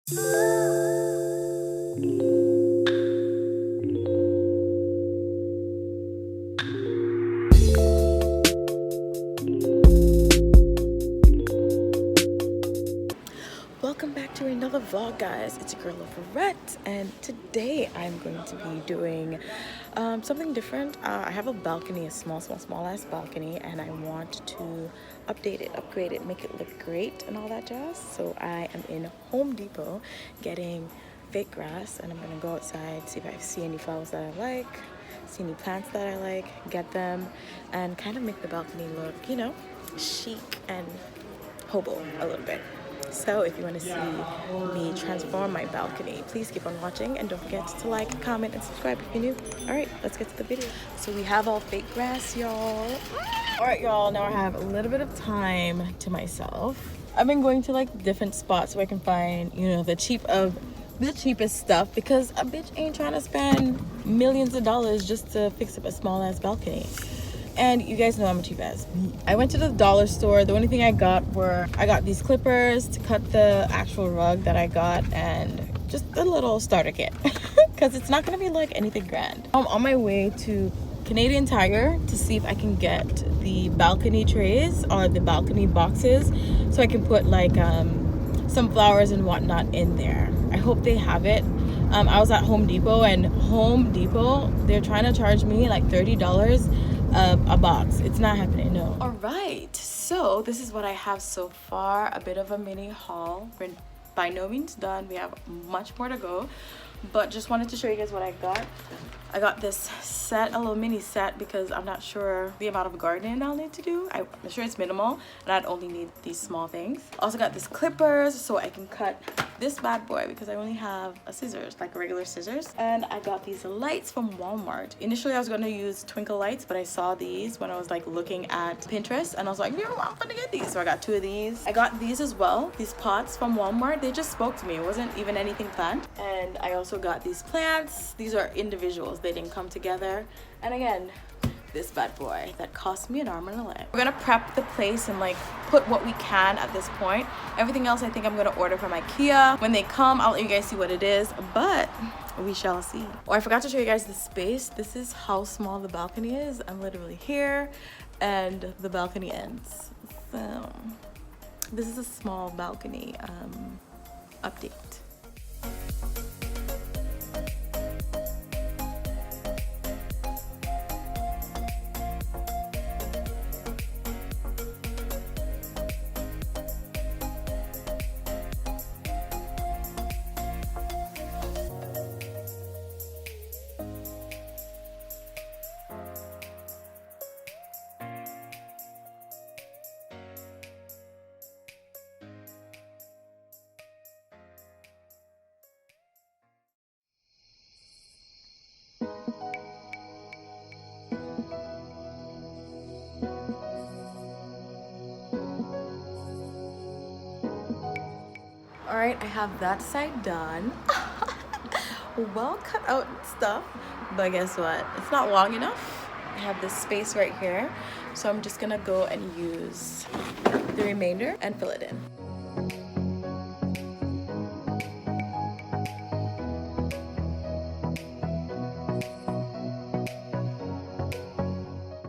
Welcome back to another vlog, guys. It's your girl Loaferette, and today I'm going to be doing something different. I have a balcony, a small ass balcony, and I want to update it, upgrade it, make it look great and all that jazz. So I am in Home Depot getting fake grass, and I'm gonna go outside, see if I see any flowers that I like, see any plants that I like, get them, and kind of make the balcony look, you know, chic and hobo a little bit. So if you want to see me transform my balcony, please keep on watching, and don't forget to like, comment, and subscribe if you're new. Alright, let's get to the video. So we have all fake grass, y'all. Alright, y'all, now I have a little bit of time to myself. I've been going to like different spots where I can find, you know, the cheapest stuff, because a bitch ain't trying to spend millions of dollars just to fix up a small ass balcony. And you guys know I'm a cheap ass. I went to the dollar store. The only thing I got these clippers to cut the actual rug that I got, and just a little starter kit, because it's not gonna be like anything grand. I'm on my way to Canadian Tire to see if I can get the balcony trays or the balcony boxes, so I can put like some flowers and whatnot in there. I hope they have it. I was at Home Depot, and Home Depot, they're trying to charge me like $30 a box. It's not happening, no. All right, so this is what I have so far. A bit of a mini haul. We're by no means done. We have much more to go, but just wanted to show you guys what I got. I got this set, a little mini set, because I'm not sure the amount of gardening I'll need to do. I'm sure it's minimal, and I'd only need these small things. Also got this clippers so I can cut this bad boy, because I only have a scissors, like a regular scissors. And I got these lights from Walmart. Initially I was going to use twinkle lights, but I saw these when I was like looking at Pinterest, and I was like, yo, I'm gonna get these. So I got 2 of these. I got these as well, these pots from Walmart. They just spoke to me. It wasn't even anything planned. And I also got these plants. These are individuals, they didn't come together. And again, this bad boy that cost me an arm and a leg. We're gonna prep the place and like put what we can at this point. Everything else I think I'm gonna order from Ikea. When they come, I'll let you guys see what it is, but we shall see. Oh, I forgot to show you guys the space. This is how small the balcony is. I'm literally here and the balcony ends. So this is a small balcony update. All right, I have that side done. Well cut out and stuff, but guess what? It's not long enough. I have this space right here, so I'm just gonna go and use the remainder and fill it in.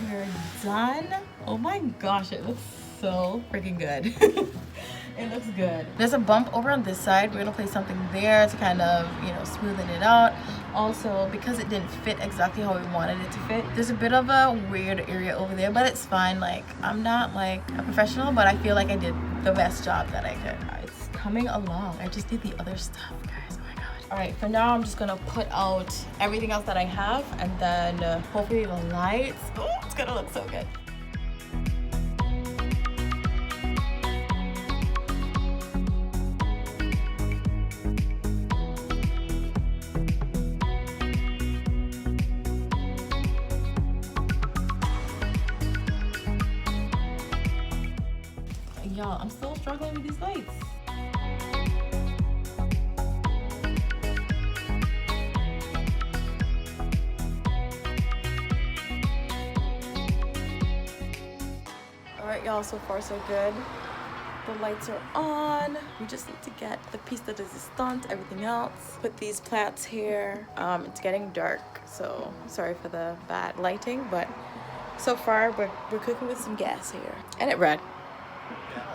We're done. Oh my gosh, it looks so freaking good. It looks good. There's a bump over on this side. We're gonna place something there to kind of, you know, smoothen it out. Also, because it didn't fit exactly how we wanted it to fit, there's a bit of a weird area over there, but it's fine. Like, I'm not like a professional, but I feel like I did the best job that I could. It's coming along. I just did the other stuff, guys. Oh my god. All right, for now, I'm just gonna put out everything else that I have, and then hopefully the lights. Oh, it's gonna look so good. Y'all, I'm still struggling with these lights. All right, y'all, so far so good. The lights are on. We just need to get the piece de resistance, everything else. Put these plants here. It's getting dark, so sorry for the bad lighting, but so far we're cooking with some gas here. And it read.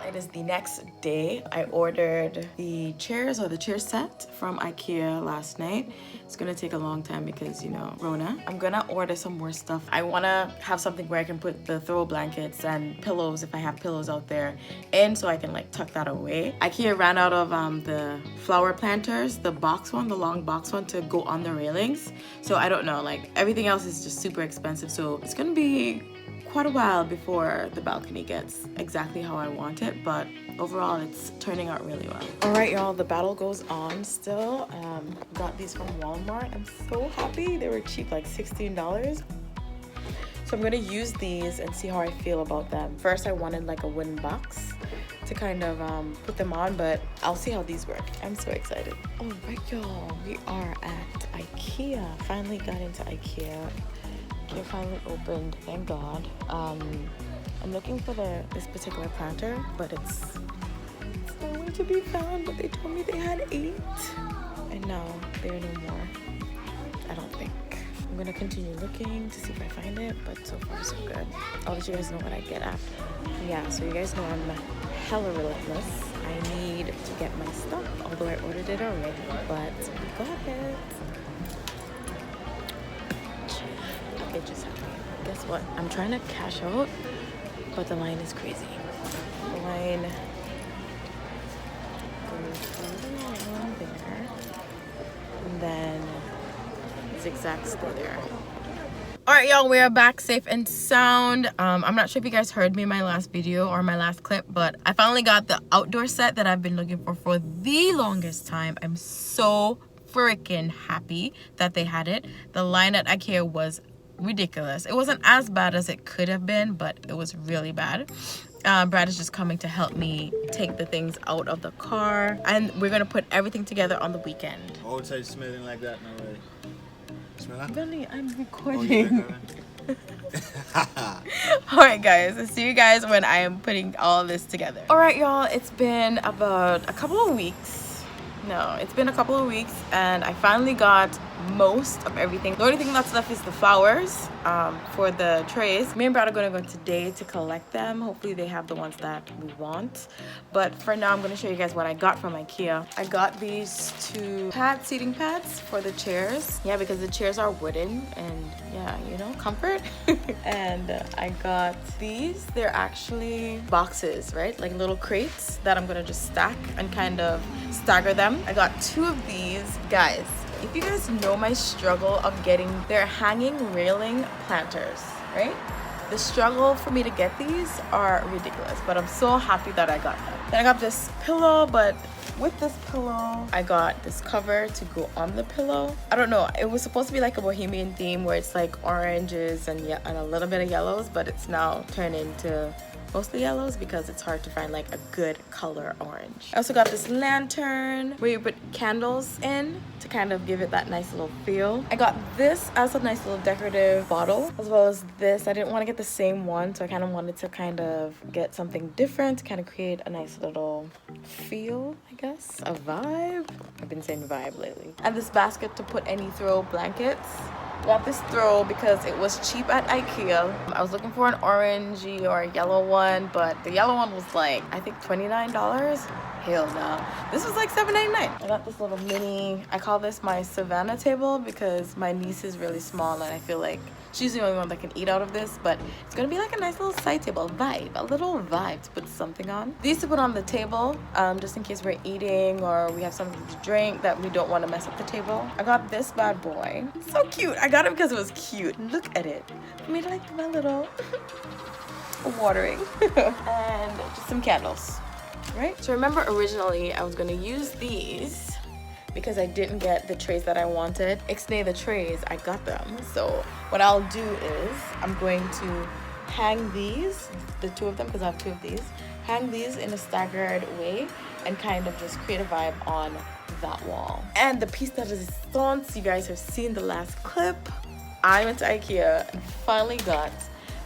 It is the next day. I ordered the chairs or the chair set from Ikea last night. It's gonna take a long time because, you know, Rona. I'm gonna order some more stuff. I wanna have something where I can put the throw blankets and pillows, if I have pillows out there, in, so I can like tuck that away. Ikea ran out of the flower planters, the box one, the long box one, to go on the railings. So I don't know, like everything else is just super expensive. So it's gonna be quite a while before the balcony gets exactly how I want it, but overall it's turning out really well. All right, y'all, the battle goes on still. Got these from Walmart. I'm so happy. They were cheap, like $16. So I'm gonna use these and see how I feel about them. First, I wanted like a wooden box to kind of put them on, but I'll see how these work. I'm so excited. All right, y'all, we are at Ikea. Finally got into Ikea. It finally opened, thank God. I'm looking for this particular planter, but it's nowhere to be found. But they told me they had 8, and now there are no more. I don't think. I'm gonna continue looking to see if I find it, but so far so good. I'll let you guys know what I get after. Yeah, so you guys know I'm hella relentless. I need to get my stuff, although I ordered it already, but we got it. It just happened. Guess what? I'm trying to cash out, but the line is crazy. The line goes around there, and then zigzags through there. All right, y'all, we are back safe and sound. I'm not sure if you guys heard me in my last video or my last clip, but I finally got the outdoor set that I've been looking for the longest time. I'm so freaking happy that they had it. The line at Ikea was ridiculous. It wasn't as bad as it could have been, but it was really bad. Brad is just coming to help me take the things out of the car, and we're gonna put everything together on the weekend. Oh, it's smelling like that now, right? Smell that? Really, I'm recording. Oh, Alright guys, I'll see you guys when I am putting all this together. Alright y'all, it's been about a couple of weeks. No, it's been a couple of weeks, and I finally got most of everything. The only thing that's left is the flowers for the trays. Me and Brad are going to go today to collect them. Hopefully they have the ones that we want, but for now I'm going to show you guys what I got from Ikea. I got these 2 seating pads for the chairs. Yeah, because the chairs are wooden, and yeah, you know, comfort. And I got these. They're actually boxes, right? Like little crates that I'm going to just stack and kind of stagger them. I got 2 of these. Guys, if you guys know my struggle of getting their hanging railing planters, right? The struggle for me to get these are ridiculous, but I'm so happy that I got them. Then I got this pillow, but with this pillow, I got this cover to go on the pillow. I don't know, it was supposed to be like a bohemian theme where it's like oranges and a little bit of yellows, but it's now turned into mostly yellows because it's hard to find like a good color orange. I also got this lantern where you put candles in to kind of give it that nice little feel. I got this as a nice little decorative bottle, as well as this. I didn't want to get the same one, so I kind of wanted to kind of get something different to kind of create a nice little feel, I guess, a vibe. I've been saying vibe lately. And this basket to put any throw blankets. Got this throw because it was cheap at Ikea. I was looking for an orangey or a yellow one, but the yellow one was like, I think $29. Hell no. This was like $7.99. I got this little mini, I call this my Savannah table because my niece is really small and I feel like she's the only one that can eat out of this, but it's gonna be like a nice little side table vibe, a little vibe to put something on. These to put on the table, just in case we're eating or we have something to drink that we don't want to mess up the table. I got this bad boy. So cute. I got it because it was cute. Look at it. I made like my little watering and just some candles, right? So remember originally I was gonna use these because I didn't get the trays that I wanted. Ixnay the trays, I got them. So what I'll do is I'm going to hang these, the 2 of them, because I have 2 of these, hang these in a staggered way and kind of just create a vibe on that wall. And the piece de resistance, you guys have seen the last clip. I went to Ikea and finally got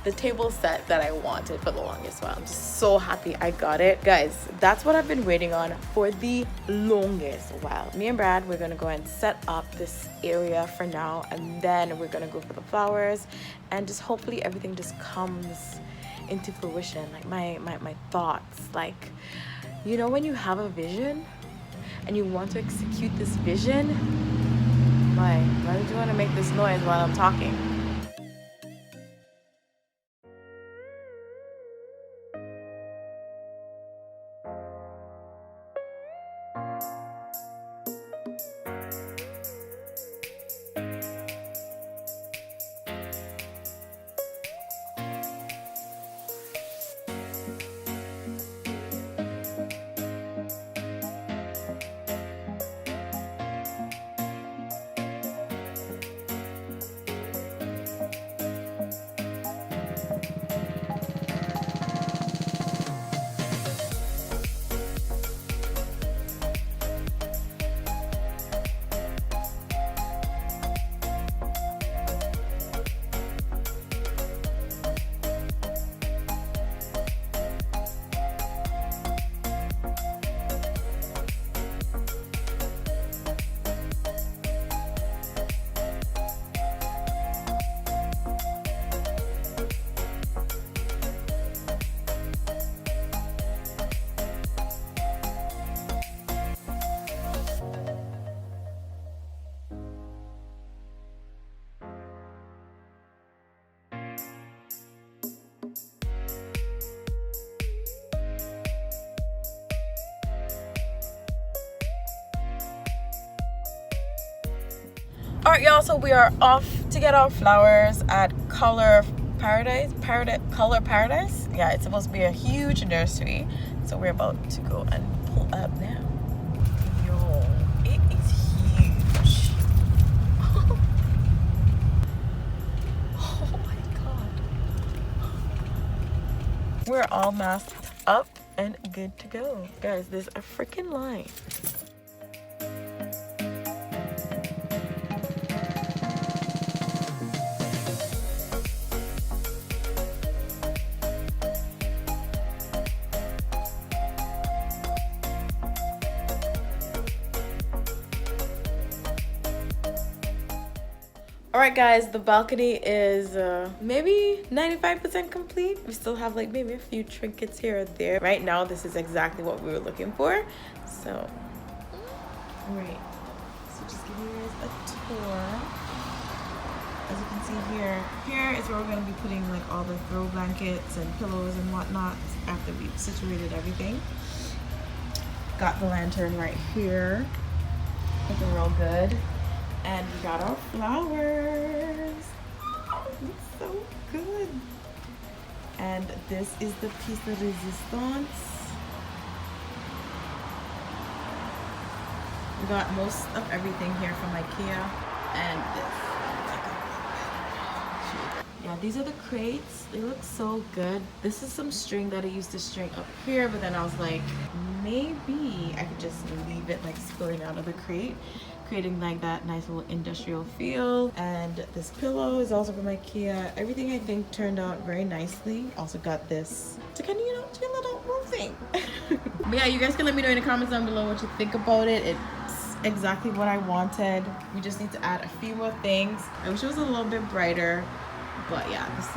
the table set that I wanted for the longest while. I'm just so happy I got it. Guys, that's what I've been waiting on for the longest while. Me and Brad, we're gonna go and set up this area for now, and then we're gonna go for the flowers, and just hopefully everything just comes into fruition. Like my thoughts, like, you know, when you have a vision and you want to execute this vision, why did you want to make this noise while I'm talking? All right, y'all, so we are off to get our flowers at Color Paradise. Yeah, it's supposed to be a huge nursery, so we're about to go and pull up now. Yo, it is huge. Oh my god. We're all masked up and good to go. Guys, there's a freaking line. All right, guys, the balcony is maybe 95% complete. We still have like maybe a few trinkets here or there. Right now, this is exactly what we were looking for. So, all right. So just giving you guys a tour. As you can see here is where we're gonna be putting like all the throw blankets and pillows and whatnot after we've situated everything. Got the lantern right here. Looking real good. And we got our flowers. Oh, it looks so good. And this is the piece de resistance. We got most of everything here from Ikea. And this. Yeah, these are the crates. They look so good. This is some string that I used to string up here, but then I was like, maybe I could just leave it like spilling out of the crate, creating like that nice little industrial feel. And this pillow is also from Ikea. Everything I think turned out very nicely. Also got this to kind of, you know, do a little roofing. But yeah, you guys can let me know in the comments down below what you think about it. It's exactly what I wanted. We just need to add a few more things. I wish it was a little bit brighter, but yeah, this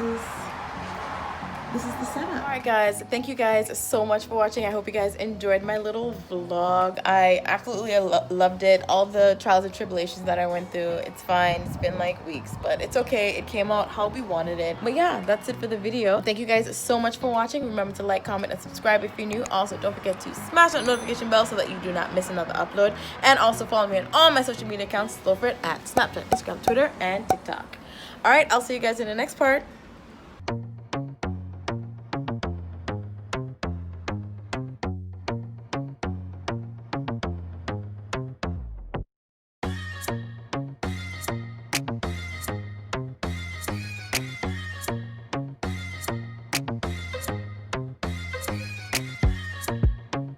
is the setup. All right, guys, thank you guys so much for watching. I hope you guys enjoyed my little vlog. I absolutely loved it. All the trials and tribulations that I went through, it's fine. It's been like weeks, but it's okay. It came out how we wanted it. But yeah, that's it for the video. Thank you guys so much for watching. Remember to like, comment, and subscribe if you're new. Also, don't forget to smash that notification bell so that you do not miss another upload. And also follow me on all my social media accounts, Loaferette, at Snapchat, Instagram, Twitter, and TikTok. All right, I'll see you guys in the next part.